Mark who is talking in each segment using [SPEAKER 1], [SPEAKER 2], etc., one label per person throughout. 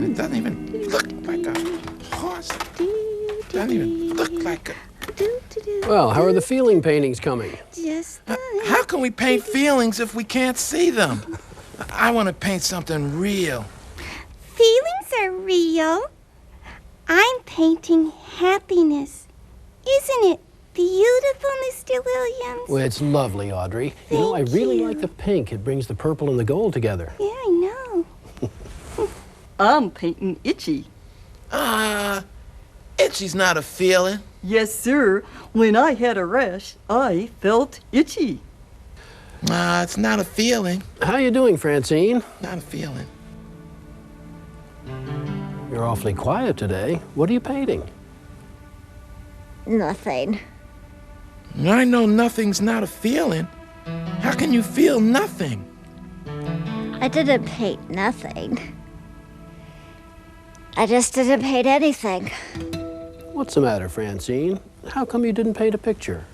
[SPEAKER 1] It doesn't even look like a horse. It doesn't even look like a...
[SPEAKER 2] Well, how are the feeling paintings coming?
[SPEAKER 1] How can we paint feelings if we can't see them? I want to paint something real.
[SPEAKER 3] Feelings are real. I'm painting happiness. Isn't it beautiful, Mr. Williams?
[SPEAKER 2] Well, it's lovely, Audrey. You know, I really like the pink. It brings the purple and the gold together.
[SPEAKER 3] Yeah, I know.
[SPEAKER 4] I'm painting Itchy.
[SPEAKER 1] Itchy's not a feeling.
[SPEAKER 4] Yes, sir. When I had a rash, I felt itchy.
[SPEAKER 1] It's not a feeling.
[SPEAKER 2] How you doing, Francine?
[SPEAKER 1] Not a feeling.
[SPEAKER 2] You're awfully quiet today. What are you painting?
[SPEAKER 3] Nothing.
[SPEAKER 1] I know nothing's not a feeling. How can you feel nothing?
[SPEAKER 3] I didn't paint nothing. I just didn't paint anything.
[SPEAKER 2] What's the matter, Francine? How come you didn't paint a picture?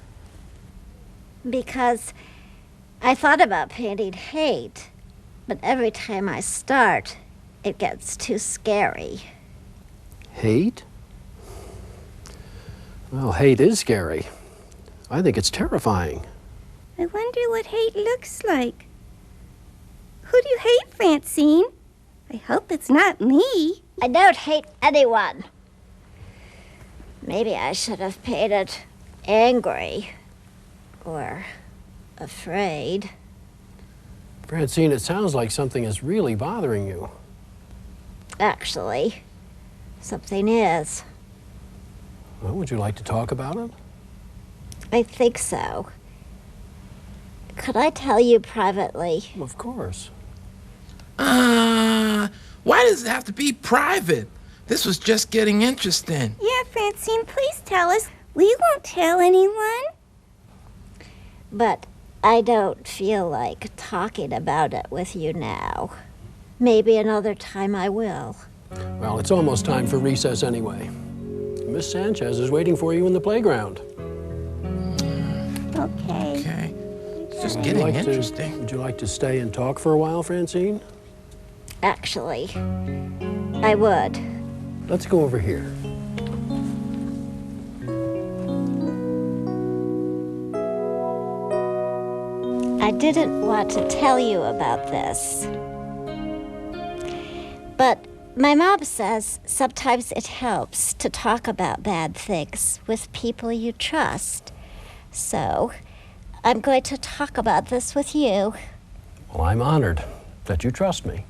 [SPEAKER 3] Because I thought about painting hate, but every time I start, it gets too scary.
[SPEAKER 2] Hate? Well, hate is scary. I think it's terrifying.
[SPEAKER 3] I wonder what hate looks like. Who do you hate, Francine? I hope it's not me. I don't hate anyone. Maybe I should have painted angry or afraid.
[SPEAKER 2] Francine, it sounds like something is really bothering you.
[SPEAKER 3] Actually, something is.
[SPEAKER 2] Well, would you like to talk about it?
[SPEAKER 3] I think so. Could I tell you privately?
[SPEAKER 2] Of course.
[SPEAKER 1] Why does it have to be private? This was just getting interesting.
[SPEAKER 3] Yeah, Francine, please tell us. We won't tell anyone. But I don't feel like talking about it with you now. Maybe another time I will.
[SPEAKER 2] Well, it's almost time for recess anyway. Miss Sanchez is waiting for you in the playground.
[SPEAKER 3] Okay.
[SPEAKER 1] Okay. It's just getting interesting.
[SPEAKER 2] Would you like to stay and talk for a while, Francine?
[SPEAKER 3] Actually, I would.
[SPEAKER 2] Let's go over here.
[SPEAKER 3] I didn't want to tell you about this. But my mom says sometimes it helps to talk about bad things with people you trust. So, I'm going to talk about this with you.
[SPEAKER 2] Well, I'm honored that you trust me.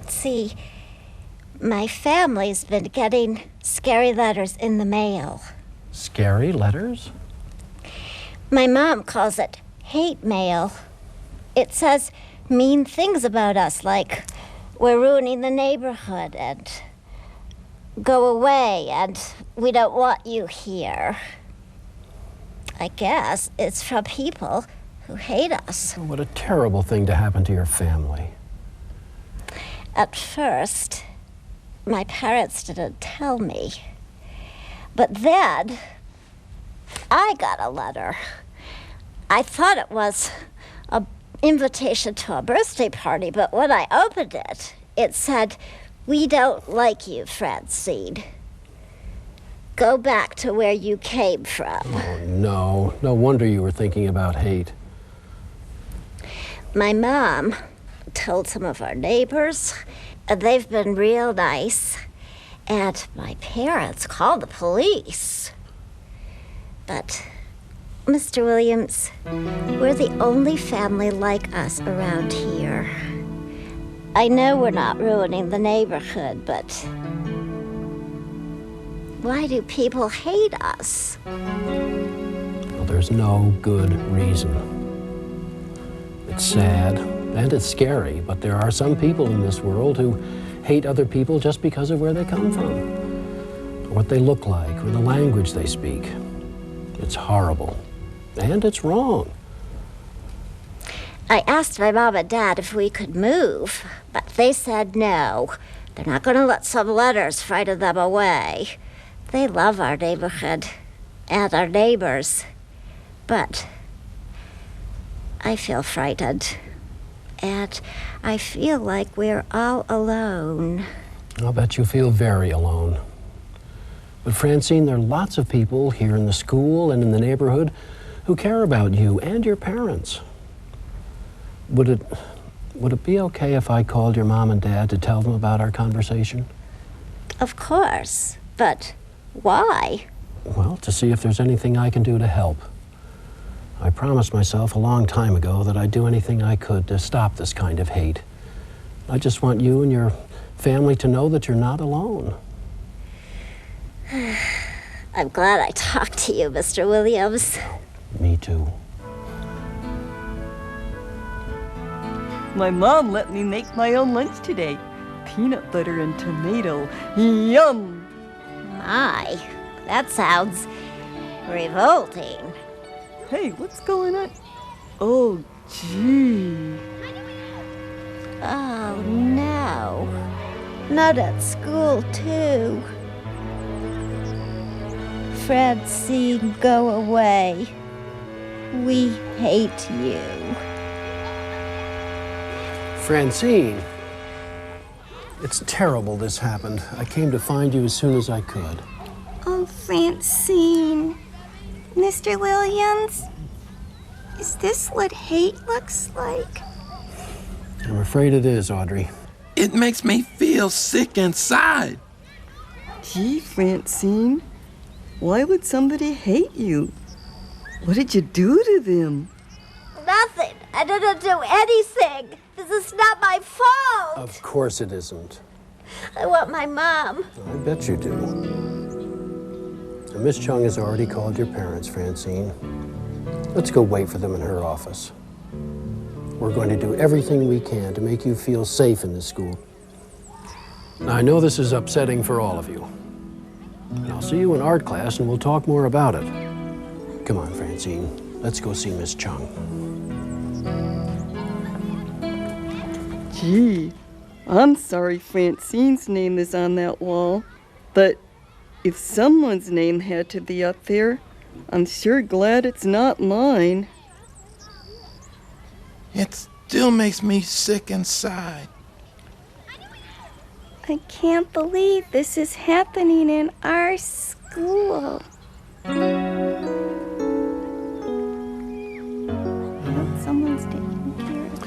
[SPEAKER 3] See, my family's been getting scary letters in the mail.
[SPEAKER 2] Scary letters?
[SPEAKER 3] My mom calls it hate mail. It says mean things about us, like we're ruining the neighborhood and go away and we don't want you here. I guess it's from people who hate us.
[SPEAKER 2] What a terrible thing to happen to your family.
[SPEAKER 3] At first, my parents didn't tell me. But then, I got a letter. I thought it was an invitation to a birthday party, but when I opened it, it said, "We don't like you, Francine. Go back to where you came from."
[SPEAKER 2] Oh, no. No wonder you were thinking about hate.
[SPEAKER 3] My mom told some of our neighbors, and they've been real nice. And my parents called the police. But, Mr. Williams, we're the only family like us around here. I know we're not ruining the neighborhood, but why do people hate us?
[SPEAKER 2] Well, there's no good reason. It's sad and it's scary, but there are some people in this world who hate other people just because of where they come from, or what they look like, or the language they speak. It's horrible, and it's wrong.
[SPEAKER 3] I asked my mom and dad if we could move, but they said no. They're not going to let some letters frighten them away. They love our neighborhood and our neighbors, but I feel frightened, and I feel like we're all alone.
[SPEAKER 2] I'll bet you feel very alone. But Francine, there are lots of people here in the school and in the neighborhood who care about you and your parents. Would it be okay if I called your mom and dad to tell them about our conversation?
[SPEAKER 3] Of course, but why?
[SPEAKER 2] Well, to see if there's anything I can do to help. I promised myself a long time ago that I'd do anything I could to stop this kind of hate. I just want you and your family to know that you're not alone.
[SPEAKER 3] I'm glad I talked to you, Mr. Williams.
[SPEAKER 2] Me too.
[SPEAKER 4] My mom let me make my own lunch today. Peanut butter and tomato. Yum!
[SPEAKER 3] My, that sounds revolting.
[SPEAKER 4] Hey, what's going on? Oh, gee.
[SPEAKER 3] Oh, no. Not at school, too. Francine, go away. We hate you.
[SPEAKER 2] Francine, it's terrible this happened. I came to find you as soon as I could.
[SPEAKER 5] Oh, Francine. Mr. Williams, is this what hate looks like?
[SPEAKER 2] I'm afraid it is, Audrey.
[SPEAKER 1] It makes me feel sick inside.
[SPEAKER 4] Gee, Francine. Why would somebody hate you? What did you do to them?
[SPEAKER 3] Nothing. I didn't do anything. This is not my fault.
[SPEAKER 2] Of course it isn't.
[SPEAKER 3] I want my mom.
[SPEAKER 2] I bet you do. Now, Miss Chung has already called your parents, Francine. Let's go wait for them in her office. We're going to do everything we can to make you feel safe in this school. Now, I know this is upsetting for all of you. And I'll see you in art class and we'll talk more about it. Come on, Francine. Let's go see Miss Chung.
[SPEAKER 4] Gee, I'm sorry Francine's name is on that wall, but if someone's name had to be up there, I'm sure glad it's not mine.
[SPEAKER 1] It still makes me sick inside.
[SPEAKER 5] I can't believe this is happening in our school. Someone's taking care of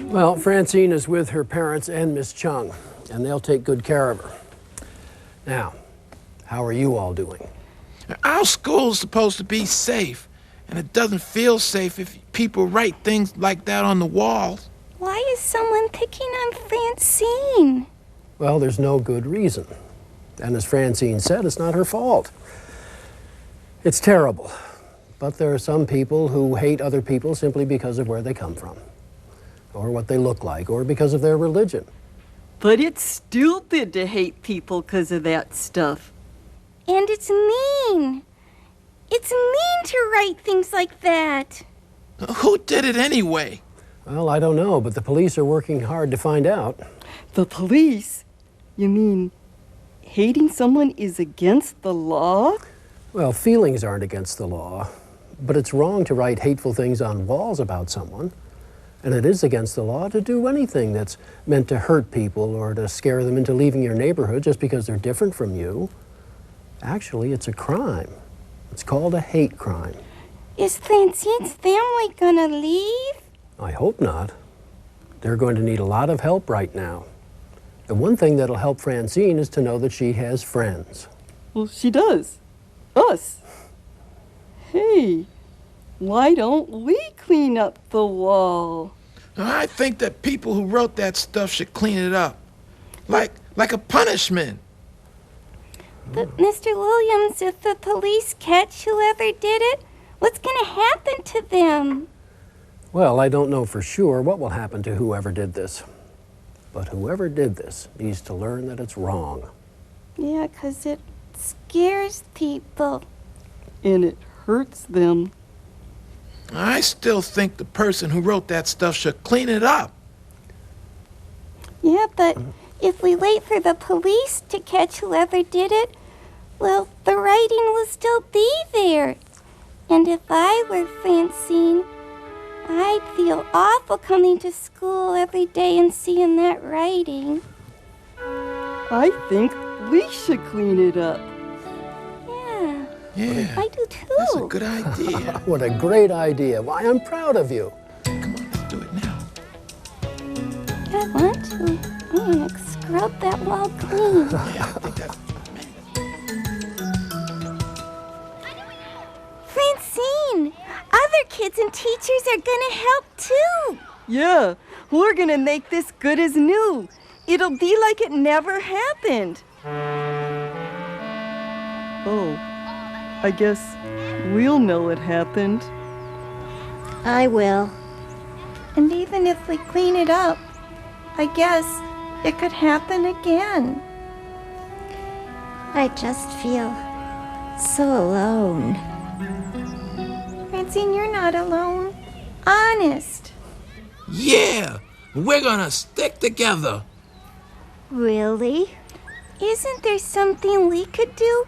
[SPEAKER 5] her.
[SPEAKER 2] Well, Francine is with her parents and Miss Chung, and they'll take good care of her. Now, how are you all doing?
[SPEAKER 1] Our school's supposed to be safe, and it doesn't feel safe if people write things like that on the walls.
[SPEAKER 5] Why is someone picking on Francine?
[SPEAKER 2] Well, there's no good reason. And as Francine said, it's not her fault. It's terrible. But there are some people who hate other people simply because of where they come from, or what they look like, or because of their religion.
[SPEAKER 4] But it's stupid to hate people because of that stuff.
[SPEAKER 5] And it's mean. It's mean to write things like that.
[SPEAKER 1] Who did it anyway?
[SPEAKER 2] Well, I don't know, but the police are working hard to find out.
[SPEAKER 4] The police? You mean hating someone is against the law?
[SPEAKER 2] Well, feelings aren't against the law, but it's wrong to write hateful things on walls about someone. And it is against the law to do anything that's meant to hurt people or to scare them into leaving your neighborhood just because they're different from you. Actually, it's a crime. It's called a hate crime.
[SPEAKER 5] Is Francine's family gonna leave?
[SPEAKER 2] I hope not. They're going to need a lot of help right now. The one thing that'll help Francine is to know that she has friends.
[SPEAKER 4] Well, she does. Us. Hey, why don't we clean up the wall?
[SPEAKER 1] I think that people who wrote that stuff should clean it up. Like a punishment.
[SPEAKER 5] But Mr. Williams, if the police catch whoever did it, what's gonna happen to them?
[SPEAKER 2] Well, I don't know for sure what will happen to whoever did this. But whoever did this needs to learn that it's wrong.
[SPEAKER 5] Yeah, 'cause it scares people.
[SPEAKER 4] And it hurts them.
[SPEAKER 1] I still think the person who wrote that stuff should clean it up.
[SPEAKER 5] Yeah, but if we wait for the police to catch whoever did it, well, the writing will still be there. And if I were Francine, I'd feel awful coming to school every day and seeing that writing.
[SPEAKER 4] I think we should clean it up.
[SPEAKER 5] Yeah,
[SPEAKER 1] Yeah,
[SPEAKER 5] I do too.
[SPEAKER 1] that's a good idea.
[SPEAKER 2] What a great idea. Why, I'm proud of you.
[SPEAKER 1] Come on, let's do it now.
[SPEAKER 5] I want to. I want to scrub that wall clean.
[SPEAKER 1] Yeah, I think that's...
[SPEAKER 5] Francine, other kids and teachers are gonna help too.
[SPEAKER 4] Yeah, we're gonna make this good as new. It'll be like it never happened. Oh, I guess we'll know it happened.
[SPEAKER 3] I will.
[SPEAKER 5] And even if we clean it up, I guess it could happen again.
[SPEAKER 3] I just feel so alone.
[SPEAKER 5] Francine, you're not alone. Honest.
[SPEAKER 1] Yeah, we're gonna stick together.
[SPEAKER 3] Really?
[SPEAKER 5] Isn't there something we could do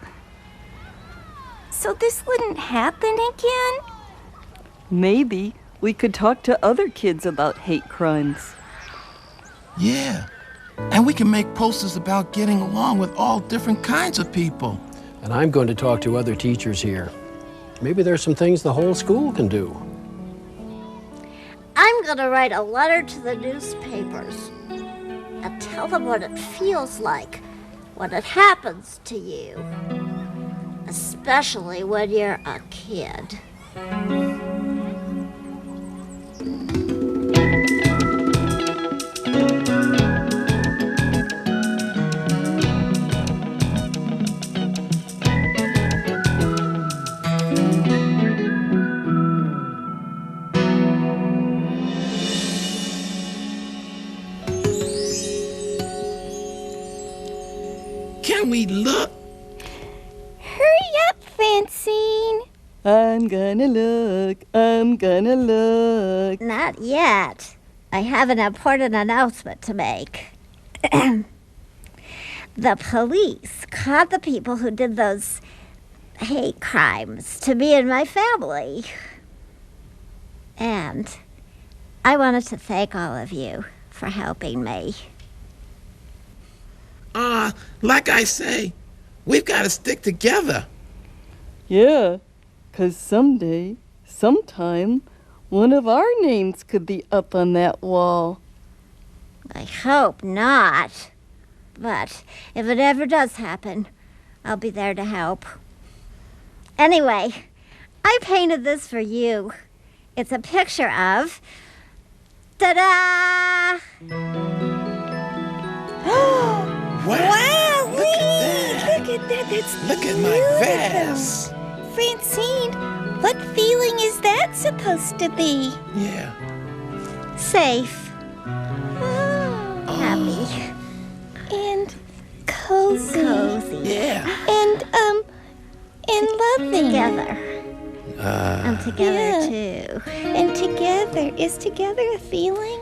[SPEAKER 5] so this wouldn't happen again?
[SPEAKER 4] Maybe we could talk to other kids about hate crimes.
[SPEAKER 1] Yeah, and we can make posters about getting along with all different kinds of people.
[SPEAKER 2] And I'm going to talk to other teachers here. Maybe there's some things the whole school can do.
[SPEAKER 3] I'm gonna write a letter to the newspapers and tell them what it feels like when it happens to you, especially when you're a kid.
[SPEAKER 1] Can we look?
[SPEAKER 5] Hurry up, Francine.
[SPEAKER 4] I'm gonna look.
[SPEAKER 3] Not yet. I have an important announcement to make. The police caught the people who did those hate crimes to me and my family. And I wanted to thank all of you for helping me.
[SPEAKER 1] Like I say, we've got to stick together.
[SPEAKER 4] Yeah, 'cause someday, sometime, one of our names could be up on that wall.
[SPEAKER 3] I hope not. But if it ever does happen, I'll be there to help. Anyway, I painted this for you. It's a picture of... Ta-da!
[SPEAKER 1] Wow, look at that.
[SPEAKER 5] Look at that. That's
[SPEAKER 1] Look at my vase.
[SPEAKER 5] Francine, what feeling is that supposed to be?
[SPEAKER 1] Yeah.
[SPEAKER 3] Safe. Happy.
[SPEAKER 5] And cozy.
[SPEAKER 3] Cozy.
[SPEAKER 1] Yeah.
[SPEAKER 5] And loving.
[SPEAKER 3] Together. And together,
[SPEAKER 5] Yeah.
[SPEAKER 3] too.
[SPEAKER 5] And together. Is together a feeling?